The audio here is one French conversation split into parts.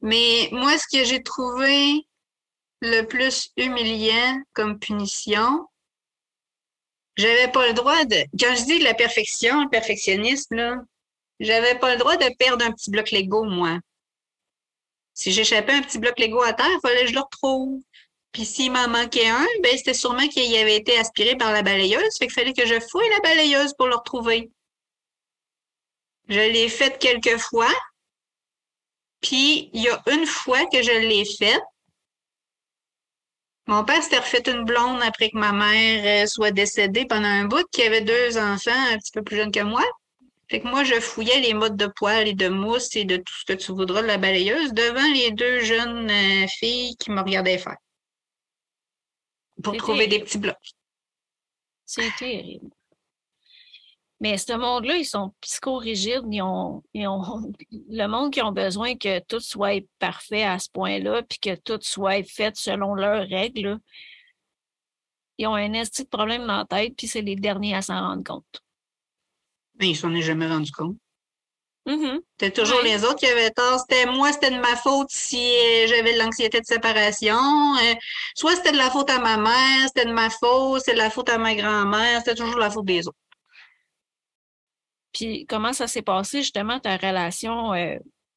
Mais moi, ce que j'ai trouvé le plus humiliant comme punition, j'avais pas le droit de, quand je dis de la perfection, le perfectionnisme, là, j'avais pas le droit de perdre un petit bloc Lego, moi. Si j'échappais un petit bloc Lego à terre, il fallait que je le retrouve. Puis s'il m'en manquait un, ben c'était sûrement qu'il avait été aspiré par la balayeuse, fait qu'il fallait que je fouille la balayeuse pour le retrouver. Je l'ai fait quelques fois, puis il y a une fois que je l'ai fait, mon père s'était refait une blonde après que ma mère soit décédée pendant un bout, qui avait deux enfants un petit peu plus jeunes que moi. Fait que moi, je fouillais les mottes de poêle et de mousse et de tout ce que tu voudras de la balayeuse devant les deux jeunes filles qui me regardaient faire pour C'est trouver des terrible. petits blocs. C'est terrible. Mais ce monde-là, ils sont psychorigides. Le monde qui ont besoin que tout soit parfait à ce point-là, puis que tout soit fait selon leurs règles, là, ils ont un esti de problème dans la tête, puis c'est les derniers à s'en rendre compte. Mais ils s'en est jamais rendu compte. Mhm. C'était toujours Ouais. les autres qui avaient tort. C'était moi, c'était de ma faute si j'avais de l'anxiété de séparation. Soit c'était de la faute à ma mère, c'était de ma faute, c'était de la faute à ma grand-mère, c'était toujours la faute des autres. Puis comment ça s'est passé justement ta relation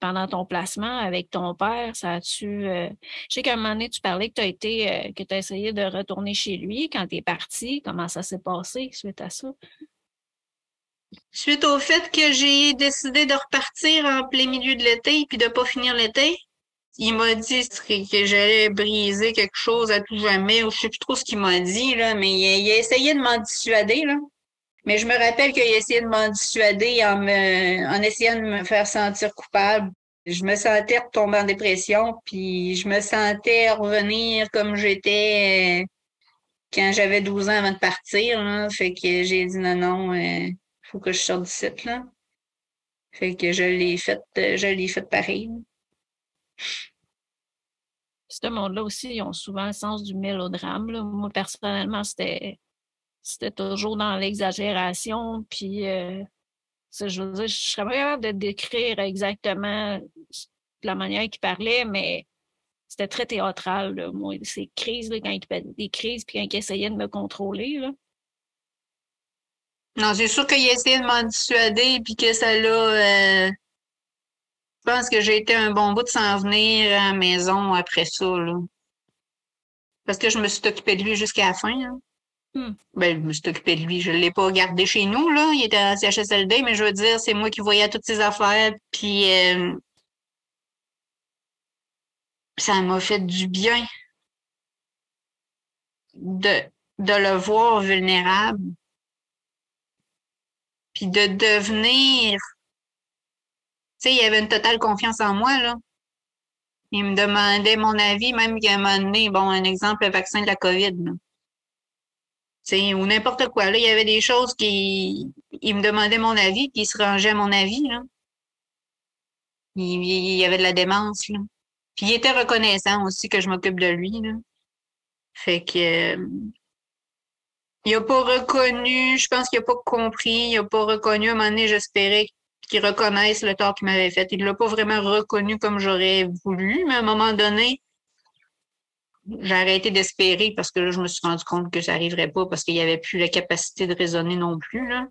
pendant ton placement avec ton père? Ça a-tu je sais qu'à un moment donné, tu parlais que tu as été que tu as essayé de retourner chez lui quand tu es parti. Comment ça s'est passé suite à ça? Suite au fait que j'ai décidé de repartir en plein milieu de l'été puis de pas finir l'été, il m'a dit que j'allais briser quelque chose à tout jamais, ou je sais plus trop ce qu'il m'a dit, là, mais il a essayé de m'en dissuader, là. Mais je me rappelle qu'il a essayé de m'en dissuader en essayant de me faire sentir coupable. Je me sentais retomber en dépression, puis je me sentais revenir comme j'étais quand j'avais 12 ans avant de partir, là. Fait que j'ai dit non, non, faut que je sorte d'ici, là. Fait que je l'ai fait pareil. Ce monde-là aussi, ils ont souvent le sens du mélodrame, là. Moi, personnellement, c'était toujours dans l'exagération. Puis, je veux dire, je serais pas capable de décrire exactement la manière qu'il parlait, mais c'était très théâtral, là. Moi, ces crises, là, quand il faisait des crises, puis quand il essayait de me contrôler, là. Non, c'est sûr qu'il a essayé de m'en dissuader, puis que ça l'a... je pense que j'ai été un bon bout de s'en venir à la maison après ça, là. Parce que je me suis occupée de lui jusqu'à la fin, là. Hmm. Ben, je me suis occupée de lui. Je l'ai pas gardé chez nous, là. Il était en CHSLD, mais je veux dire, c'est moi qui voyais toutes ses affaires, puis ça m'a fait du bien de, de le voir vulnérable, puis de devenir... Tu sais, il avait une totale confiance en moi, là. Il me demandait mon avis, même qu'à un moment donné, bon, un exemple, le vaccin de la COVID, là. Tu sais, ou n'importe quoi. Là, il y avait des choses il me demandait mon avis, puis il se rangeait à mon avis, là. Il y avait de la démence, là. Puis il était reconnaissant aussi que je m'occupe de lui, là. Fait que il a pas reconnu, je pense qu'il a pas compris, il a pas reconnu. À un moment donné, j'espérais qu'il reconnaisse le tort qu'il m'avait fait. Il l'a pas vraiment reconnu comme j'aurais voulu, mais à un moment donné, j'ai arrêté d'espérer parce que là, je me suis rendu compte que ça arriverait pas parce qu'il y avait plus la capacité de raisonner non plus, là.